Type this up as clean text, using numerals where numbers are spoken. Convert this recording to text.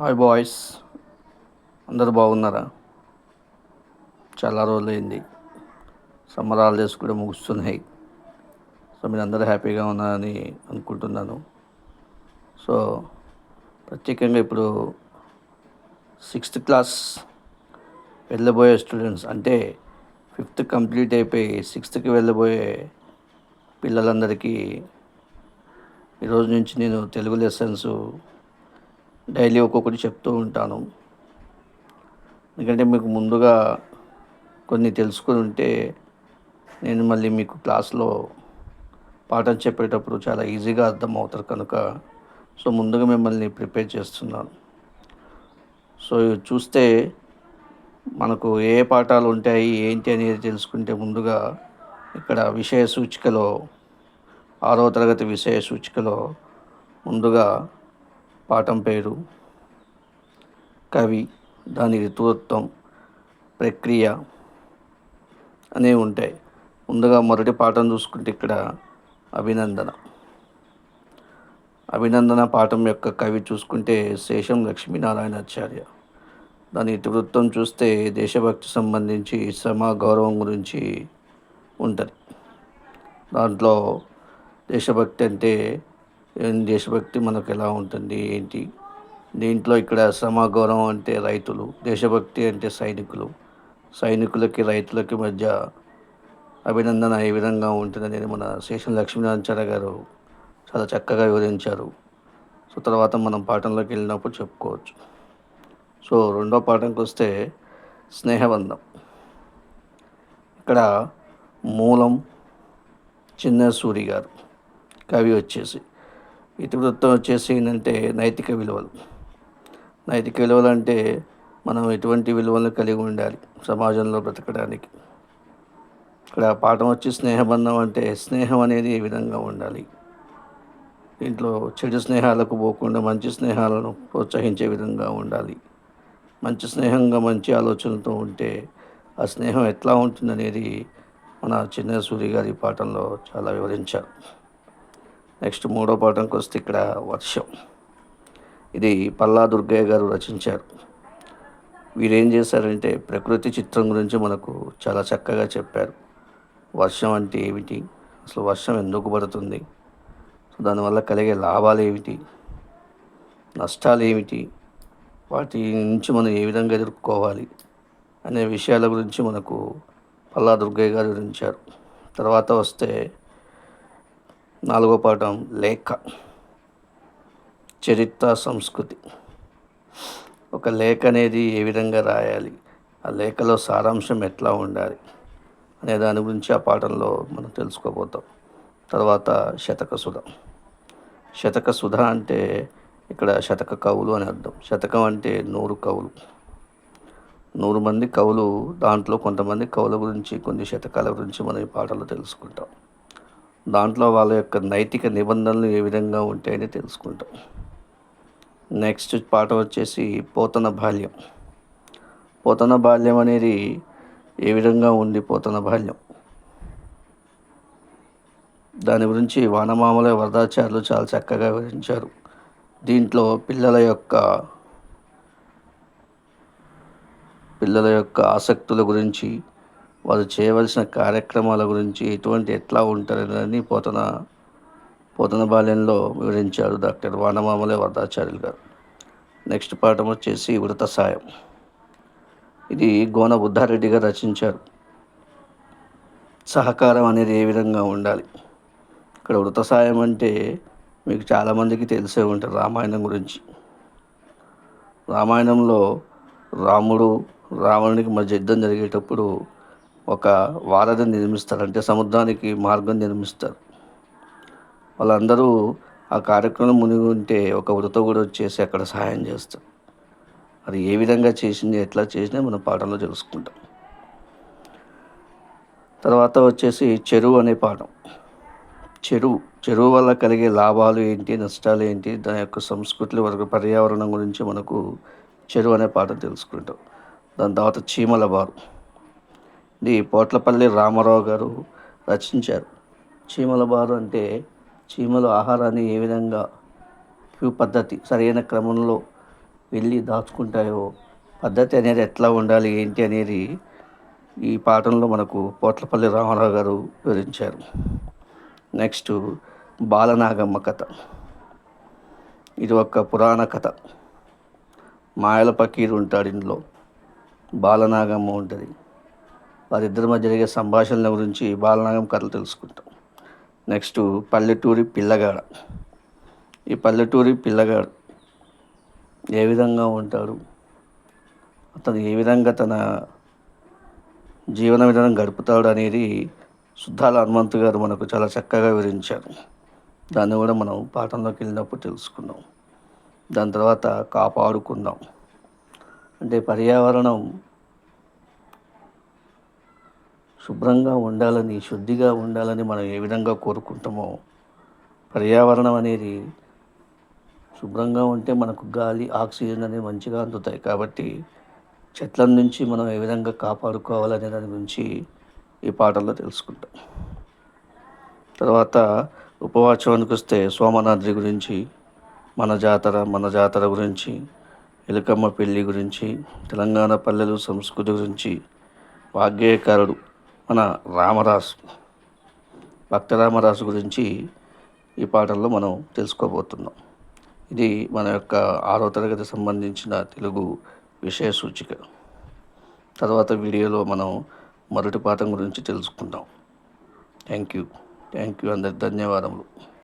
Hi boys, అందరూ బాగున్నారా? చాలా రోజులైంది. సమ్మర్ హాలిడేస్ కూడా ముగుస్తున్నాయి. సో మీరు అందరూ హ్యాపీగా ఉన్నారని అనుకుంటున్నాను. సో ప్రత్యేకంగా ఇప్పుడు 6th క్లాస్ వెళ్ళబోయే స్టూడెంట్స్, అంటే 5th కంప్లీట్ అయిపోయి 6థ్కి వెళ్ళబోయే పిల్లలందరికీ ఈరోజు నుంచి నేను తెలుగు లెసన్స్ డైలీ ఒక్కొక్కటి చెప్తూ ఉంటాను. ఎందుకంటే మీకు ముందుగా కొన్ని తెలుసుకుని ఉంటే నేను మళ్ళీ మీకు క్లాస్లో పాఠం చెప్పేటప్పుడు చాలా ఈజీగా అర్థమవుతారు కనుక ముందుగా మిమ్మల్ని ప్రిపేర్ చేస్తున్నాను. ఇవి చూస్తే మనకు ఏ పాఠాలు ఉంటాయి ఏంటి అనేది తెలుసుకుంటే ముందుగా ఇక్కడ విషయ సూచికలో 6వ తరగతి విషయ సూచికలో ముందుగా పాఠం పేరు, కవి, దాని ఋతుత్వం, ప్రక్రియ అనేవి ఉంటాయి. ముందుగా మొదటి పాఠం చూసుకుంటే ఇక్కడ అభినందన. అభినందన పాఠం యొక్క కవి చూసుకుంటే శేషం లక్ష్మీనారాయణాచార్య. దాని ఇతివృత్తం చూస్తే దేశభక్తి సంబంధించి శ్రమ గౌరవం గురించి ఉంటుంది. దాంట్లో దేశభక్తి అంటే దేశభక్తి మనకు ఎలా ఉంటుంది ఏంటి, దీంట్లో ఇక్కడ శ్రమ గౌరవం అంటే రైతులు, దేశభక్తి అంటే సైనికులు, సైనికులకి రైతులకి మధ్య అభినందన ఏ విధంగా ఉంటుందనేది మన శేషం లక్ష్మీనారాయణాచార్య గారు చాలా చక్కగా వివరించారు. తర్వాత మనం పాఠంలోకి వెళ్ళినప్పుడు చెప్పుకోవచ్చు. రెండో పాఠంకి వస్తే స్నేహబంధం. ఇక్కడ మూలం చిన్న సూరి గారు, కవి వచ్చేసి. ఇతివృత్తం వచ్చేసి ఏంటంటే నైతిక విలువలు. నైతిక విలువలు అంటే మనం ఎటువంటి విలువలను కలిగి ఉండాలి సమాజంలో బ్రతకడానికి. ఇక్కడ పాఠం వచ్చి స్నేహబంధం అంటే స్నేహం అనేది ఏ విధంగా ఉండాలి, దీంట్లో చెడు స్నేహాలకు పోకుండా మంచి స్నేహాలను ప్రోత్సహించే విధంగా ఉండాలి. మంచి స్నేహంగా మంచి ఆలోచనలతో ఉంటే ఆ స్నేహం ఎట్లా ఉంటుందనేది మన చిన్న సూరి గారి పాఠంలో చాలా వివరించారు. నెక్స్ట్ మూడో పాఠంకి వస్తే ఇక్కడ వర్షం. ఇది పల్లా దుర్గయ్య గారు రచించారు. వీరేం చేశారంటే ప్రకృతి చిత్రం గురించి మనకు చాలా చక్కగా చెప్పారు. వర్షం అంటే ఏమిటి, అసలు వర్షం ఎందుకు పడుతుంది, దానివల్ల కలిగే లాభాలు ఏమిటి, నష్టాలు ఏమిటి, వాటి నుంచి మనం ఏ విధంగా ఎదుర్కోవాలి అనే విషయాల గురించి మనకు పల్లా దుర్గయ్య గారు వివరించారు. తర్వాత వస్తే నాలుగో పాఠం లేఖ, చరిత్ర సంస్కృతి. ఒక లేఖ అనేది ఏ విధంగా రాయాలి, ఆ లేఖలో సారాంశం ఎట్లా ఉండాలి అనే దాని గురించి ఆ పాఠంలో మనం తెలుసుకోబోతాం. తర్వాత శతక సుధ. శతక సుధ అంటే ఇక్కడ శతక కవులు అని అర్థం. శతకం అంటే 100 కవులు, 100 మంది కవులు. దాంట్లో కొంతమంది కవుల గురించి, కొన్ని శతకాల గురించి మనం ఈ పాఠంలో తెలుసుకుంటాం. దాంట్లో వాళ్ళ యొక్క నైతిక నిబంధనలు ఏ విధంగా ఉంటాయని తెలుసుకుంటాం. నెక్స్ట్ పాఠం వచ్చేసి పోతన బాల్యం. పోతన బాల్యం అనేది ఏ విధంగా ఉంది, పోతన బాల్యం దాని గురించి వానమామల వరదాచార్యులు చాలా చక్కగా వివరించారు. దీంట్లో పిల్లల యొక్క ఆసక్తుల గురించి, వారు చేయవలసిన కార్యక్రమాల గురించి, ఎట్లా ఉంటారని పోతన బాల్యంలో వివరించారు డాక్టర్ వానమామల వరదాచార్యులు గారు. నెక్స్ట్ పాఠం వచ్చేసి వృత సాయం. ఇది గోన బుద్ధారెడ్డి గారు రచించారు. సహకారం అనేది ఏ విధంగా ఉండాలి. ఇక్కడ వృత సాయం అంటే మీకు చాలామందికి తెలిసే ఉంటుంది రామాయణం గురించి. రామాయణంలో రాముడు రావణునికి మధ్య యుద్ధం జరిగేటప్పుడు ఒక వారధిని నిర్మిస్తారు, అంటే సముద్రానికి మార్గం నిర్మిస్తారు. వాళ్ళందరూ ఆ కార్యక్రమం మునిగి ఉంటే ఒక వృత కూడా వచ్చేసి అక్కడ సహాయం చేస్తారు. అది ఏ విధంగా చేసింది, ఎట్లా చేసినా మనం పాఠంలో తెలుసుకుంటాం. తర్వాత వచ్చేసి చెరువు అనే పాఠం. చెరువు వల్ల కలిగే లాభాలు ఏంటి, నష్టాలు ఏంటి, దాని యొక్క సంస్కృతి వరకు పర్యావరణం గురించి మనకు చెరువు అనే పాఠం తెలుసుకుంటాం. దాని తర్వాత చీమల బారు. ఇది పోట్లపల్లి రామారావు గారు రచించారు. చీమల బారు అంటే చీమలు ఆహారాన్ని ఏ విధంగా క్యూ పద్ధతి సరైన క్రమంలో వెళ్ళి దాచుకుంటాయో పద్ధతి అనేది ఎట్లా ఉండాలి ఏంటి అనేది ఈ పాఠంలో మనకు పోట్లపల్లి రామారావు గారు వివరించారు. నెక్స్ట్ బాలనాగమ్మ కథ. ఇది ఒక పురాణ కథ. మాయల పకీరు ఉంటాడు ఇందులో, బాలనాగమ్మ ఉంటుంది. వారిద్దరి మధ్య జరిగే సంభాషణల గురించి బాలనాగం కథలు తెలుసుకుంటాం. నెక్స్ట్ పల్లెటూరి పిల్లగాడ. ఈ పల్లెటూరి పిల్లగాడు ఏ విధంగా ఉంటాడు, అతను ఏ విధంగా తన జీవన విధానం గడుపుతాడు అనేది సుద్దాల హనుమంతు గారు మనకు చాలా చక్కగా వివరించారు. దాన్ని కూడా మనం పాఠంలోకి వెళ్ళినప్పుడు తెలుసుకున్నాం. దాని తర్వాత కాపాడుకుందాం అంటే పర్యావరణం శుభ్రంగా ఉండాలని, శుద్ధిగా ఉండాలని మనం ఏ విధంగా కోరుకుంటామో, పర్యావరణం అనేది శుభ్రంగా ఉంటే మనకు గాలి, ఆక్సిజన్ అనేది మంచిగా అందుతాయి. కాబట్టి చెట్ల నుంచి మనం ఏ విధంగా కాపాడుకోవాలనే దాని గురించి ఈ పాఠంలో తెలుసుకుంటాం. తర్వాత ఉపవాచవానికి వస్తే సోమనాద్రి గురించి, మన జాతర గురించి, ఎలుకమ్మ పెళ్ళి గురించి, తెలంగాణ పల్లెలు సంస్కృతి గురించి, వాగ్గేయకారుడు మన రామరాజు, భక్త రామరాజు గురించి ఈ పాఠంలో మనం తెలుసుకోబోతున్నాం. ఇది మన యొక్క 6వ తరగతి సంబంధించిన తెలుగు విషయ సూచిక. తర్వాత వీడియోలో మనం మొదటి పాఠం గురించి తెలుసుకుందాం. థ్యాంక్ యూ అందరికి ధన్యవాదములు.